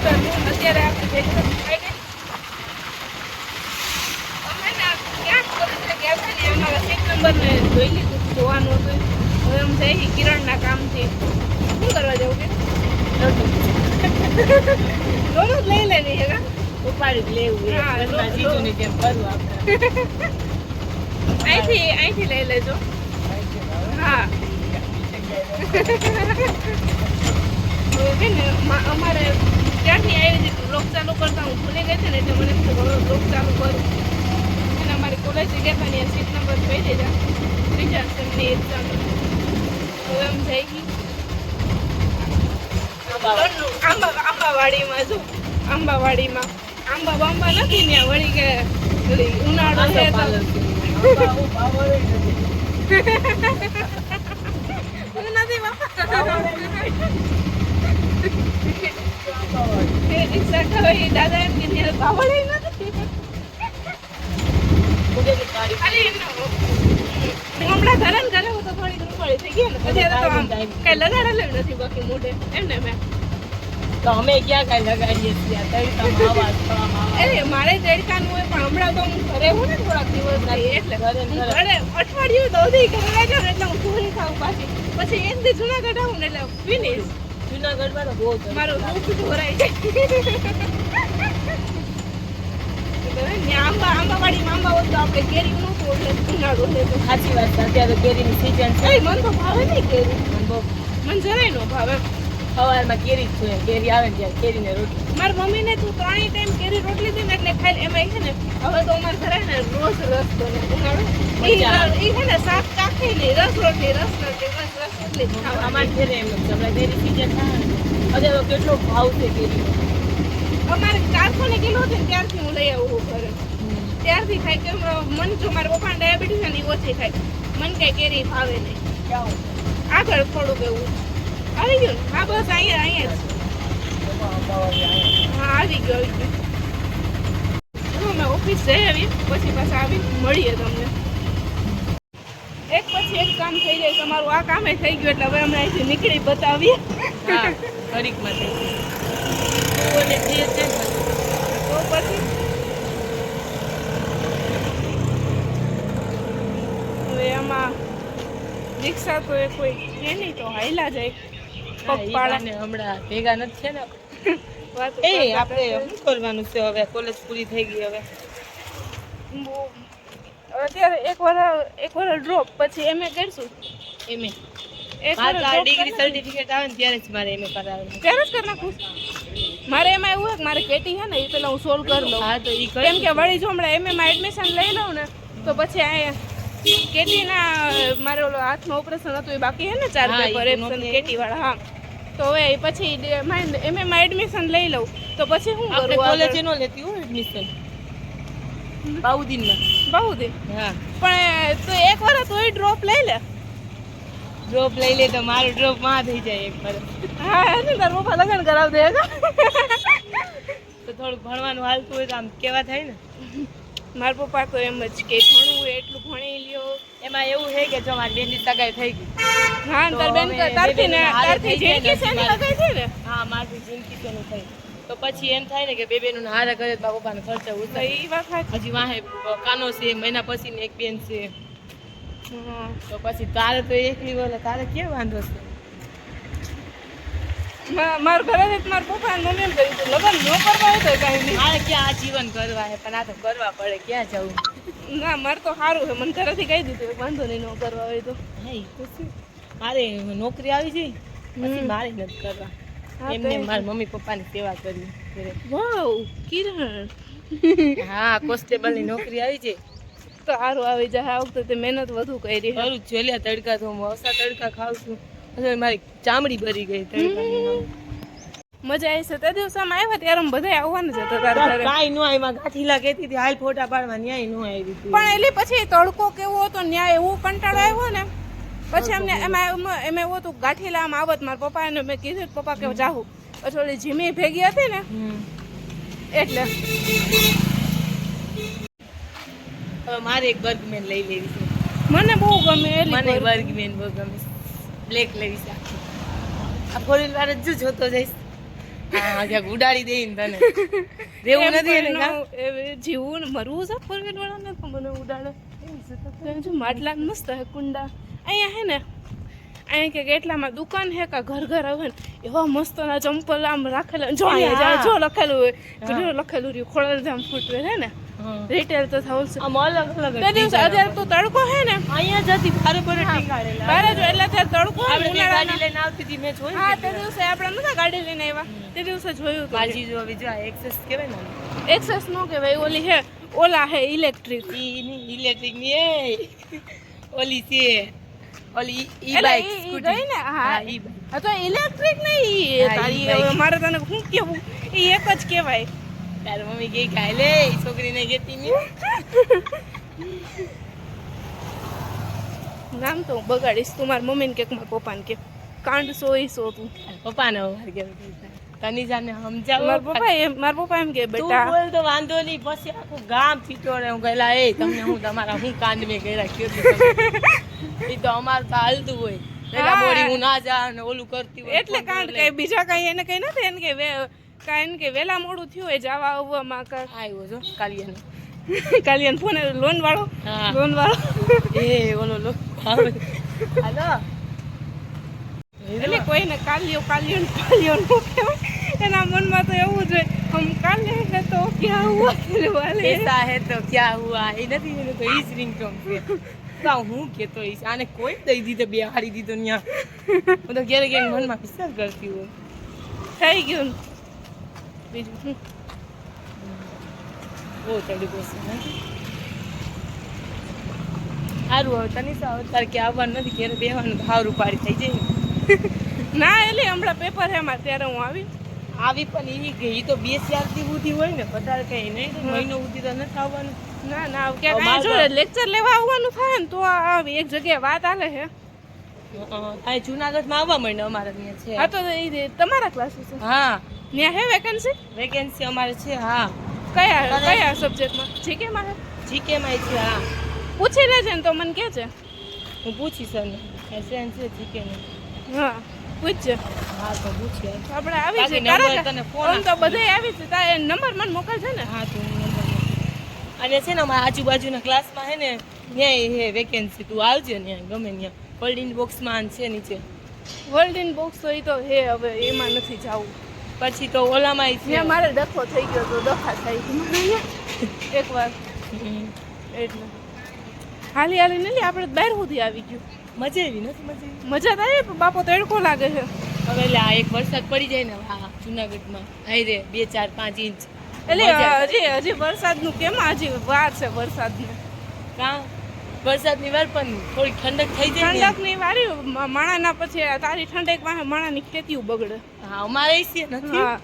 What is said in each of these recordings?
અત્યારે આપણે ભેગી ખાઈ ગઈ. અમે ને ક્યાંક કોલેજે ગયા હતા ને અમારા સીટ નંબરને જોઈ લીધું જોવાનું હતું. હવે એમ જઈ કિરણના કામથી શું કરવા જવું કે દોનું જ લઈ લેવી છે ઉપાડી જ લેવું હા, ઘરના જીજુની જેમ કરવું આપણે અહીંથી લઈ લેજો. હા કે ને અમારે ત્યાંથી આવી હતી બ્લોગ ચાલુ કરતા હું ભૂલી ગઈ હતી ને એટલે મને બ્લોગ ચાલુ કરું. અને અમારી કોલેજે ગયા હતા ને સીટ નંબર જોઈ લીધા ત્રીજા સેમની એક્ઝામ. હવે એમ જઈ ગઈ આંબાવાડીમાં જો આંબાવાડીમાં આંબા બાંબા નથી ત્યાં વળી કે ઉનાળો છે તો નથી બાપા રિક્ષા કરાવી દાદા એમ કે ત્યાં બાવળે નથી ખાલી હમણાં ધરણ કરે તો થોડી રૂપાળી થઈ ગઈ ને અત્યારે તો આમ કઈ લગાડેલું નથી બાકી મોઢે એમને મેં તો અમે ક્યાં કઈ લગાડીએ છીએ તડકામાં આવા થવામાં અરે મારે તડકાનું હોય પણ હમણાં તો હું ઘરે હું ને થોડાક દિવસ રહી એટલે ઘરે અઠવાડિયું તો સુધી ઘરે જાઉં ને એટલે હું પૂરી ખાઉં પાછી પછી એક દી જુનાગઢ આવું ને એટલે ફિનિશ જુનાગઢમાં તો બહુ મારું રૂપ ઢોરાઈ જાય આંબાવાડીમાં આંબા હોય તો આપણે કેરી નું એટલે ઉનાળો છે તો સાચી વાત છે અત્યારે તો કેરીની સિઝન છે મને તો ભાવે નહીં કેરી મને જરાય નો ભાવે સવારમાં કેરી જ જોઈએ કેરી આવે ને ત્યારે કેરીને રોટલી મારી મમ્મીને તું 3 ટાઈમ કેરી રોટલી દે ને એટલે ખાઈ એમાં છે ને હવે તો અમારે ઘરે ને રોજ રસ બને ઉનાળો ઈ છે ને શાક કાખી નહીં રસ રોટલી બસ રસ રોટલી ખાવા અમારે ઘરે એમ જ છે હમણાં કેરી સિઝન થાય ને અત્યારે તો કેટલો ભાવ છે કેરીનો અમારે 400 ને કિલો છે ત્યારથી હું લઈ આવું ઘરે ત્યારથી ખાઈ કે મન જો મારા પપ્પાને ડાયાબિટીસ છે ને એ ઓછી ખાય મને કઈ કેરી ભાવે નહીં આગળ થોડુંક એવું આવી ગયું હા બસ અહીંયા જ હા આવી ગયું અમે ઓફિસ જઈ આવી પછી પાછા આવી મળીએ તમને એક પછી એક કામ થઈ જાય તમારું આ કામે થઈ ગયું એટલે હવે અમે અહીંથી નીકળી બતાવીએ હા ઘડીકમાં થઈ ગયું તો પછી હવે આમાં રિક્ષા તો એ કોઈ છે નહીં તો હાઈલા જાય પગપાળાને હમણાં ભેગા નથી છે ને એ આપણે શું કરવાનું છે હવે કોલેજ પૂરી થઈ ગઈ હવે અત્યારે એક વાર ડ્રોપ પછી એમએ કરશું એમએ એક મારે ડિગ્રી સર્ટિફિકેટ આવે ને ત્યારે જ મારે એમએ કરાવવાનું ત્યારે જ કરી નાખું મારે એમાં એવું હોય કે મારે કેટી છે ને એ પેલા હું સોલ્વ કરી લઉં હા તો ઈ કેમ કે વળી જો હમણાં એમએમાં એડમિશન લઈ લઉં ને તો પછી અહીંયા કેટીના મારે ઓલો હાથમાં ઓપરેશન હતું એ બાકી છે ને 4 પેપર એપ્સન કેટી વાળા હા તો હવે પછી એમએમાં એડમિશન લઈ લઉં તો પછી શું આપણે કરું કોલેજ એનો લેતી હોય એડમિશન બાઉદીનમાં બહુ દે હા પણ તો એક વાર તોય ડ્રોપ લઈ લે ડ્રોપ લઈ લે તો મારો ડ્રોપ માં થઈ જાય એક વાર હા ને તાર પપ્પા લગન કરાવ દે તો થોડું ભણવાનું હાલતું હોય તો આમ કેવા થાય ને મારા પપ્પા તો એમ જ કે ભણવું હોય એટલું ભણી લ્યો એમાં એવું છે કે જો મારી બેનની સગાઈ થઈ ગઈ હા તાર બેન તારથી જિંદગી છે ને લગાઈ છે ને હા મારી જિંદગી તો થઈ તો પછી એમ થાય ને કે બે બેનું હારે કરે તો પપ્પાનો ખર્ચો તો ઉતારે એ વાત સાચી હજી વાહે કાનો છે મહિના પછીની એક બેન છે હા. તો પછી તારે તો એકલી બોલે તારે ક્યાં વાંધો છે મારા ઘરે મારા પપ્પા અને મમ્મી એમ કહ્યું તું લગ્ન ન કરવા હોય તો કાંઈ નહીં મારે ક્યાં આજીવન કરવા છે પણ આ તો કરવા પડે ક્યાં જવું ના મારે તો સારું છે મને ઘરેથી કહી દીધું વાંધો નહીં ન કરવા હોય તો હા ઈ તો શું મારે નોકરી આવી છે પછી મારે નથી કરવા હા, એમને તો મારા મમ્મી પપ્પાની સેવા કરવી ઘરે. વાવ કિરણ હા કોન્સ્ટેબલની નોકરી આવી છે તો સારું આવી જાય આ વખતે તે મહેનત વધુ કરી છે ખરું જોલિયા તડકા તો હું અવસા તડકા ખાઉં છું પછી મારી ચામડી ભરી ગઈ તડકાની મજા આવી છે તે દિવસોમાં આવ્યા ત્યારે અમે બધા આવવાના જ હતા તારા ઘરે કાંઈ નો એમાં ગાંઠીલા કહેતી હતી હાલ ફોટા પાડવા ન્યાય નો આવી હતી પણ એટલે પછી તડકો કેવો હતો ન્યાય એવો કંટાળો આવ્યો ને પછી અમને એમાં એવું હતું ગાંઠીલા આમ આવત મારા પપ્પાને મેં કીધું પપ્પા કે જાહું પછી ઓલી જીમી ભેગી હતી ને એટલે હવે મારે એક બર્ગમેન લઈ લેવી છે મને બહુ ગમે મને એટલે બર્ગમેન બહુ ગમે બ્લેક લેવી છે આ ફોર વ્હીલ વાળો જ જોતો જઈશ હા ક્યાંક ઉડાડી દે ને તને રેવું નથી એને કાં? જીવવું ને મરવું છે ફોર વ્હીલ વાળાને તો મને ઉડાડે જો માટલા મસ્ત હે કુંડા અહીંયા હે ને અહીંયા કે કેટલામાં દુકાન હે કા ઘર ઘર આવે ને એવા મસ્ત ના ચંપલ આમ રાખેલા જો અહીંયા જો લખેલું હોય ઘણું લખેલું રહ્યું ખોડલધામ ફૂટવેર હે ને રિટેલ તો થાઉસ આમ અલગ અલગ તે દિવસે અત્યારે તો તડકો હે ને અહીંયા જતી બરોબર ટીંગાડેલા બારે જો એટલે ત્યારે તડકો આપણે જે ઉનાળાના ગાડી લઈને આવતી હતી મેં જોયું હા તે દિવસે આપણે નતા ગાડી લઈને આવ્યા તે દિવસે જોયું માજી જો બીજો એક્સેસ કહેવાય ને એક્સેસ નો કહેવાય ઓલી હે ઓલા હે ઇલેક્ટ્રિક ઈ ની ઇલેક્ટ્રિક ની એ ઓલી છે ઓલી ઈ એટલે બાઇક ઈ સ્કૂટી ગઈ ને હા ઈ બાઇક આ તો ઇલેક્ટ્રિક નહીં હા, તારી ઈ bike. મારે તને શું કેવું ઈ એક જ કહેવાય તાર મમ્મી કે ખાઈ લે ઈ છોકરીને કેતી ને નામ તો હું બગાડીશ તું મારા મમ્મીને કે મારા પપ્પાને કે કાંડ સો તું પપ્પાને વાર કે તનીજાને સમજાવો મારા પપ્પા એમ કે તું બેટા બોલ તો વાંધો નહીં પછી આખું ગામ ફીટોડે હું કહેલા એ તમને હું તમારા હું કાંડ મેં કર્યા કયો એ તો અમારું તો હાલતું હોય પેલા બોડી હું ના જા ને ઓલું કરતી હોય એટલે કાંડ કઈ બીજા કઈ એને કઈ નથી એને કે કાંઈ કે વેલા મોડું થયું હોય જવા આવવામાં આવ્યો છો કાલિયાનો કાલિયાન ફોન લોન વાળો હા. લોન વાળો એ ઓલો લો હાલો એટલે કોઈને કાલિયો નો કહેવાય એના મનમાં તો એવું જ હોય હમ કાલે હે તો ક્યાં હુઆ તેરે વાલે ऐसा है तो क्या हुआ એ નથી એને તો ઈ જ રિંગટોન છે તો હું કેતો ઈ આને કોઈ દઈ દીધો બે હારી દીધો ન્યા હું તો ઘેરે ઘેરે મનમાં વિચાર કરતી હોય થઈ ગયું ને. બીજું શું? બહુ તડકો છે ને સારું હવે તને તારે કે આવવાનું નથી ઘેરે બેવાનું હારું પાડી થઈ જાય ના એટલે હમણાં પેપર હે મારે ત્યારે હું આવી આવી પણ એ ગઈ તો 2-4 દી સુધી હોય ને વધારે કઈ નહીં તો મહિનો સુધી તો નથી આવવાનું ના ક્યાંક જો લેક્ચર લેવા આવવાનું થાય ને તો આવી એક જગ્યાએ વાત આલે હે આ જુનાગઢમાં આવવા માંડે અમારે ત્યાં છે હા તો એ તમારા ક્લાસીસ છે હા ત્યાં હે વેકેન્સી વેકેન્સી અમારે છે હા કયા સબ્જેક્ટમાં જીકે માં હે જીકે માં છે હા પૂછી લેજે ને તો મને કે છે હું પૂછીશ ને એસએન છે જીકે ને હા પૂછજે હા તો પૂછીએ આપણે આવી બાકી છે નંબર તને ફોન ફોન તો બધે આવી છે તારે નંબર મને મોકલજે ને હા તો હું નંબર અને છે ને અમારા આજુબાજુના ક્લાસમાં હે ને ત્યાં હે વેકેન્સી તું આવજે ને ગમે ત્યાં ફોલ્ડિંગ બોક્સમાં છે નીચે વર્લ્ડ ઇન બોક્સ તો એ તો હે હવે એમાં નથી જવું પછી તો ઓલામાં છે ત્યાં મારે ડખો થઈ ગયો તો ડખા થઈ ગઈ એકવાર એટલે હાલી નહીં આપણે બહાર સુધી આવી ગયું મજા આવી નથી મજા મજા તો આવી પણ બાપો તડકો લાગે છે હવે એટલે આ એક વરસાદ પડી જાય ને હા જુનાગઢમાં હાઈ રે 2-4-5 ઇંચ એટલે હજી વરસાદનું કેમ હજી વાર છે વરસાદનું કાં વરસાદની વાર પણ થોડી ઠંડક થઈ જાય ને ઠંડકની વારી માણાના પછી તારી ઠંડક પાસે માણાની ખેતીઓ બગડે હા અમારે છે નથી હા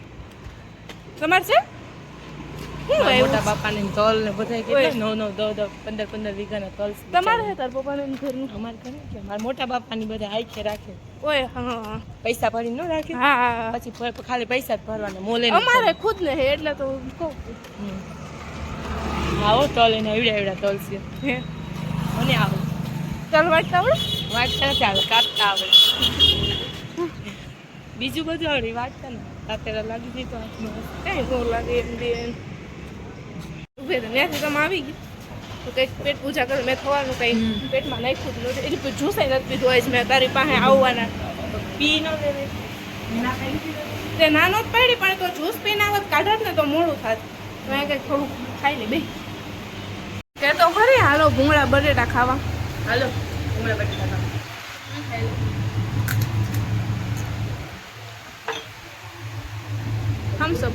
તમારે છે શું મારા આવ્યું? મોટા બાપાને તલ ને બધા કેટલા 9-10-15 વીઘાના તલ છે તમારે છે તાર પપ્પાને ઘરનું અમારે ઘરે કે મારા મોટા બાપાની બધા આખે રાખે ઓય હા પૈસા ભરીને ન રાખે હા પછી ખાલી પૈસા જ ભરવાના મોલે અમારે ખુદ ને હે એટલે તો કહું આવો તલ એને એવડા તલ છે હે મને આવે ચાલ વાટતા આવડે વાટતા નથી આવે કાપતા આવડે બીજું બધું આવડે વાટતા ને તાતેરા લાગી જાય તો હાથમાં કઈ ન લાગે એમ બેન ઉભે રહે ત્યાંથી તમે આવી ગઈ તો કંઈક પેટ પૂજા કરો મેં થવાનું કંઈ પેટમાં નાખ્યું જ નથી એટલે જ્યુસ નથી પીધું હોય મેં તારી પાસે આવવાના પી ન લેવે તે નાનો જ પડી પણ તો જ્યુસ પીને આવત કાઢત ને તો મોડું થાત તો અહીંયા કંઈક થોડુંક ખાઈ લે બે કે તો ખરી હાલો ભૂંગળા બટેટા ખાવા હાલો હમણાં બટેટા થમ્સ અપ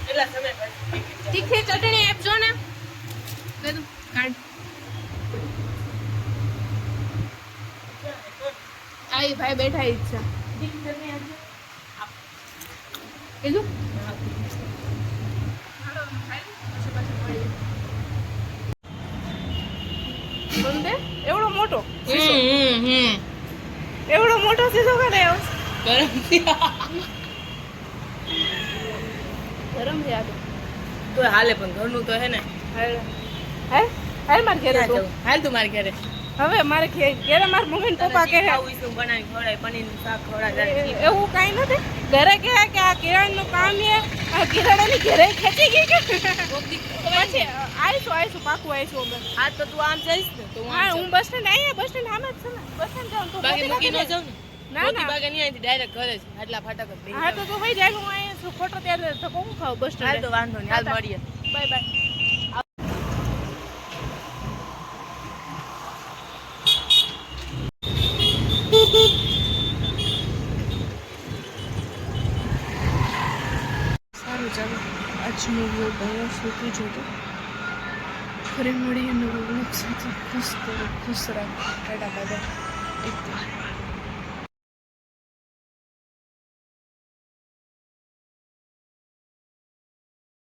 કેટલા સમય પછી તીખી ચટણી આપજો ને દે દો કાઢ આઈ ભાઈ બેઠા ઈ છે કીધું બંદે એવડો મોટો એવડો મોટો સીધો કરે ગરમ ગરમ છે આ તો હાલે પણ ઘરનું તો હે ને હાલ હાલ હાલ માર ઘરે ક્યાં તો જવું? હાલ તું મારી ઘરે હવે મારે ઘરે મારા મમ્મી ને પપ્પા કહે ખાવું શું બનાવી ખવડાય પનીરનું શાક ખવડાય એવું કાંઈ નથી. ઘરે કહે કે આ કિરાણનું કામ છે, આ કિરાણાની ઘરે ખેંચી ગઈ કે પછી આવીશું પાકું આવીશું અમે. આ તો તું આમ જઈશ ને તો હું હા આમ હું બસ સ્ટેન્ડ અહીંયા બસ સ્ટેન્ડ સામે જ છે ને, બસ સ્ટેન્ડ જાઉં તું બાકી મૂકી ન મોતી જાઉં ને ના, મોતી ના. બાગે નહીં અહીંથી ડાયરેક્ટ ઘરે જ આટલા ફાટક જ બેસી હા તો તું ભાઈ જાય હું અહીંયા છું ખોટો ત્યારે ધક્કો હું ખાવ બસ હાલ સ્ટેન્ડ. તો વાંધો નહીં હાલ મળીએ બાય બાય. સારું ચાલો આજનો વ્લોગ અહીંયા સુધી જોતો. ફરી મળીએ નવો વ્લોગ સાથે. ખુશ કરો, ખુશ રાખો, ટાટા બાય બાય. એક